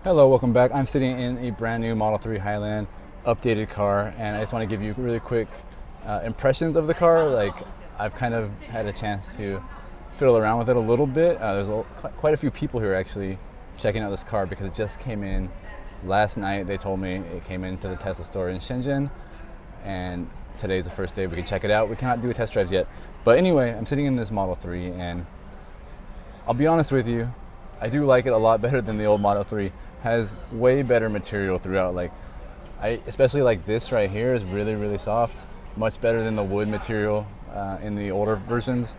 Hello, welcome back. I'm sitting in a brand new Model 3 Highland updated car, and I just want to give you really quick impressions of the car. Like, I've kind of had a chance to fiddle around with it a little bit. Quite a few people here actually checking out this car because it just came in last night. They told me it came into the Tesla store in Shenzhen, and today's the first day we can check it out. We cannot do a test drives yet, but anyway, I'm sitting in this Model 3, and I'll be honest with you, I do like it a lot better than the old Model 3. Has way better material throughout. Like, especially like this right here is really soft, much better than the wood material in the older versions.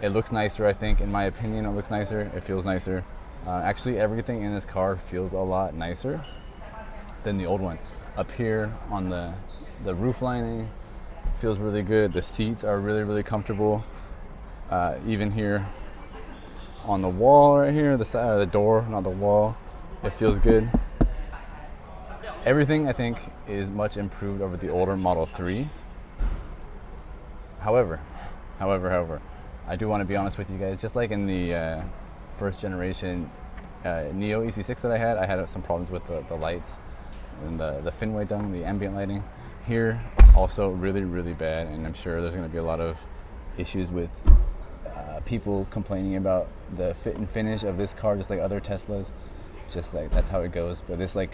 It looks nicer, I think. In my opinion, it looks nicer. It feels nicer. Actually, everything in this car feels a lot nicer than the old one. Up here on the roof lining feels really good. The seats are really comfortable. Even here on the wall right here, the side of the door, not the wall, it feels good. Everything, I think, is much improved over the older Model 3. However, I do want to be honest with you guys. Just like in the first generation Neo EC6 that I had some problems with the lights and the Finway dung, the ambient lighting. Here, also really bad, and I'm sure there's going to be a lot of issues with people complaining about the fit and finish of this car, just like other Teslas. Just like that's how it goes. But this like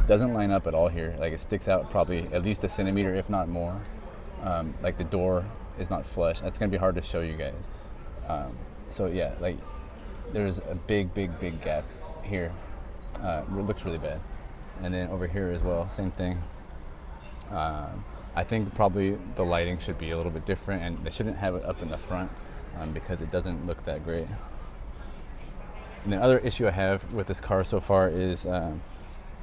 doesn't line up at all here. Like, it sticks out probably at least a centimeter, if not more. Like, the door is not flush. That's gonna be hard to show you guys. So yeah, like, there's a big gap here. It looks really bad. And then over here as well, same thing. I think probably the lighting should be a little bit different, and they shouldn't have it up in the front because it doesn't look that great. And the other issue I have with this car so far is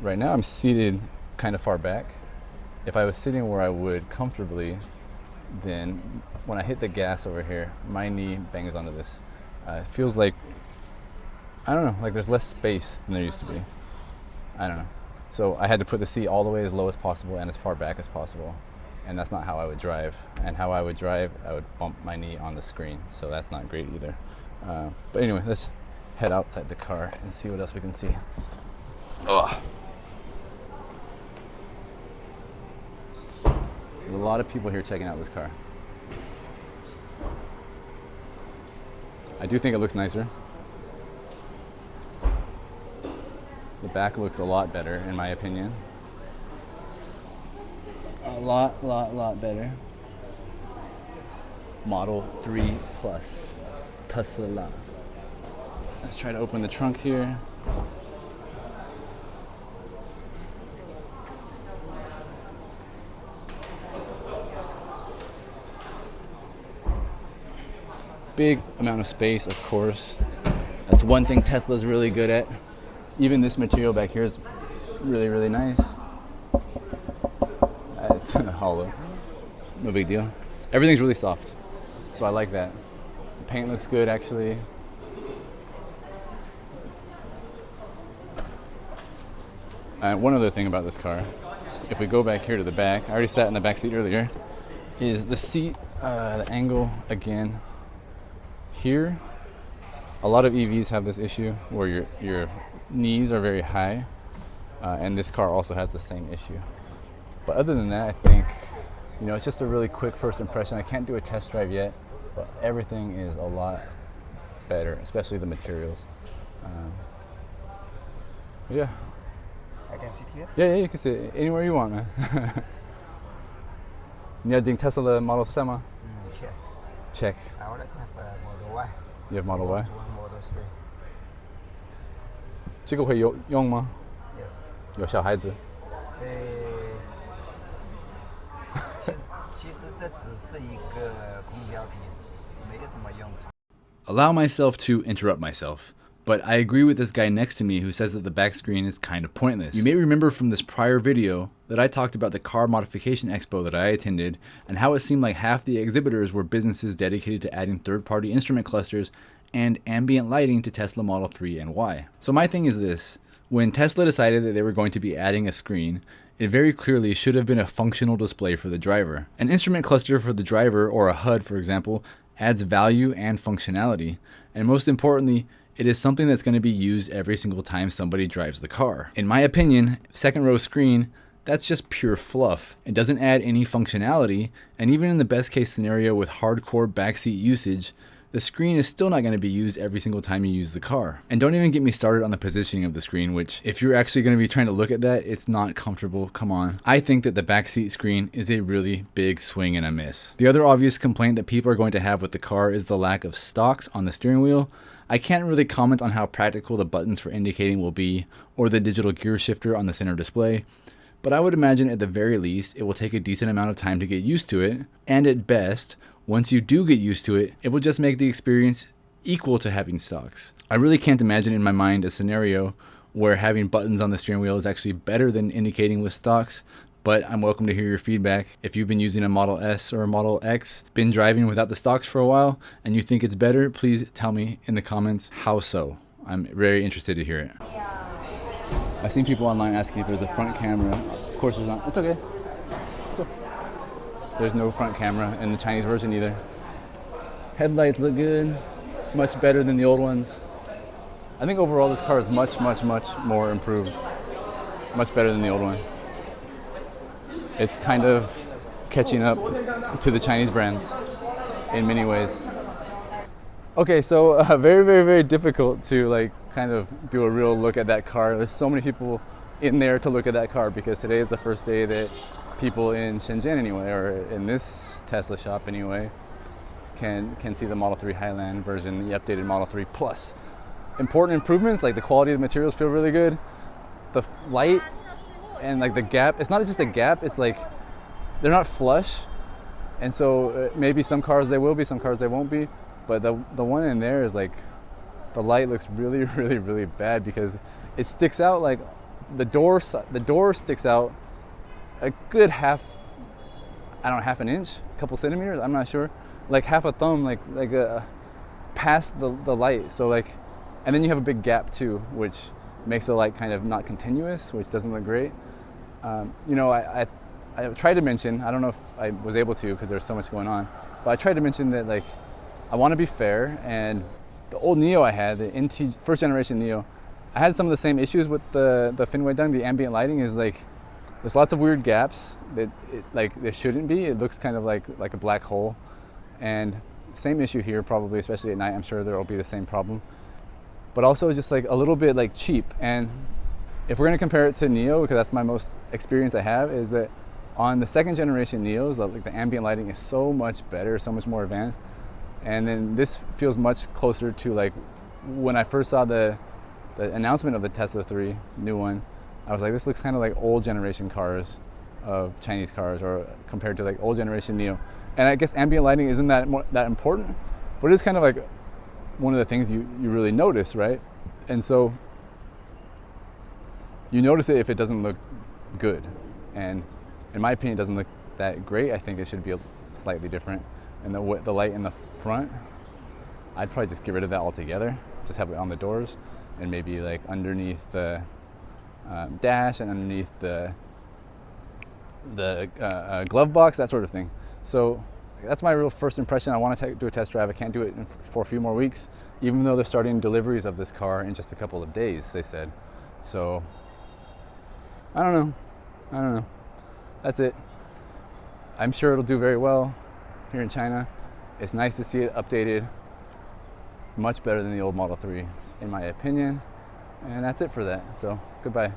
right now I'm seated kind of far back. If I was sitting where I would comfortably, then when I hit the gas over here, my knee bangs onto this. It feels like, I don't know, like there's less space than there used to be. I don't know. So I had to put the seat all the way as low as possible and as far back as possible. And that's not how I would drive. And how I would drive, I would bump my knee on the screen. So that's not great either. But anyway, let's head outside the car and see what else we can see. Ugh. There's a lot of people here checking out this car. I do think it looks nicer. The back looks a lot better, in my opinion. A lot better. Model 3 Plus Tesla. Let's try to open the trunk here. Big amount of space, of course. That's one thing Tesla's really good at. Even this material back here is really nice. It's hollow. No big deal. Everything's really soft. So I like that. The paint looks good, actually. One other thing about this car, if we go back here to the back, I already sat in the back seat earlier, is the seat, the angle again. Here, a lot of EVs have this issue where your knees are very high, and this car also has the same issue. But other than that, I think, it's just a really quick first impression. I can't do a test drive yet, but everything is a lot better, especially the materials. Yeah. I can sit here? Yeah, you can sit anywhere you want, man. 你要订 Tesla 的 Model 3吗？ Check. Check. I would like to have Model Y. You have Model Y? I want Model 3. 这个会有用吗？ Yes. 有小孩子。其实这只是一个空调屏，没有什么用处。 Allow myself to interrupt myself. But I agree with this guy next to me who says that the back screen is kind of pointless. You may remember from this prior video that I talked about the car modification expo that I attended and how it seemed like half the exhibitors were businesses dedicated to adding third-party instrument clusters and ambient lighting to Tesla Model 3 and Y. So my thing is this: when Tesla decided that they were going to be adding a screen, it very clearly should have been a functional display for the driver. An instrument cluster for the driver, or a HUD for example, adds value and functionality, and most importantly, It is something that's going to be used every single time somebody drives the car. In my opinion, second row screen, that's just pure fluff. It doesn't add any functionality, and even in the best case scenario with hardcore backseat usage, the screen is still not going to be used every single time you use the car. And don't even get me started on the positioning of the screen, which if you're actually going to be trying to look at that, it's not comfortable. Come on. I think that the backseat screen is a really big swing and a miss. The other obvious complaint that people are going to have with the car is the lack of stalks on the steering wheel. I can't really comment on how practical the buttons for indicating will be or the digital gear shifter on the center display, but I would imagine at the very least it will take a decent amount of time to get used to it, and at best, once you do get used to it, it will just make the experience equal to having stalks. I really can't imagine in my mind a scenario where having buttons on the steering wheel is actually better than indicating with stalks, but I'm welcome to hear your feedback. If you've been using a Model S or a Model X, been driving without the stalks for a while, and you think it's better, please tell me in the comments how so. I'm very interested to hear it. I've seen people online asking if there's a front camera. Of course there's not. It's okay. There's no front camera in the Chinese version either. Headlights look good, much better than the old ones. I think overall this car is much, much, much more improved. Much better than the old one. It's kind of catching up to the Chinese brands in many ways. Okay, so very, very, very difficult to like kind of do a real look at that car. There's so many people in there to look at that car because today is the first day that people in Shenzhen anyway, or in this Tesla shop anyway, can see the Model 3 Highland version, the updated Model 3 Plus. Important improvements, like the quality of the materials feel really good. The light and like the gap, it's not just a gap, it's like they're not flush. And so maybe some cars they will be, some cars they won't be. But the one in there is like, the light looks really, really, really bad because it sticks out like the door sticks out a good half an inch, a couple centimeters, I'm not sure, like half a thumb, like past the light. So like, and then you have a big gap too, which makes the light kind of not continuous, which doesn't look great. You know, I tried to mention, I don't know if I was able to because there's so much going on, but I tried to mention that like, I want to be fair, and the old Neo I had, the NT first generation Neo, I had some of the same issues with the Finway Dung. The ambient lighting is like, there's lots of weird gaps that like there shouldn't be. It looks kind of like a black hole. And same issue here probably, especially at night. I'm sure there will be the same problem. But also just like a little bit like cheap. And if we're gonna compare it to Neo, because that's my most experience I have, is that on the second generation Neos, like the ambient lighting is so much better, so much more advanced. And then this feels much closer to like when I first saw the announcement of the Tesla 3, new one, I was like, this looks kind of like old generation cars of Chinese cars, or compared to like old generation Neo. And I guess ambient lighting isn't that important, but it's kind of like one of the things you really notice, right? And so you notice it if it doesn't look good. And in my opinion, it doesn't look that great. I think it should be slightly different. And the light in the front, I'd probably just get rid of that altogether. Just have it on the doors, and maybe like underneath the dash and underneath the glove box, that sort of thing. So that's my real first impression. I want to do a test drive. I can't do it for a few more weeks, even though they're starting deliveries of this car in just a couple of days, they said. So I don't know. That's it. I'm sure it'll do very well here in China. It's nice to see it updated, much better than the old Model 3 in my opinion. And that's it for that. So goodbye.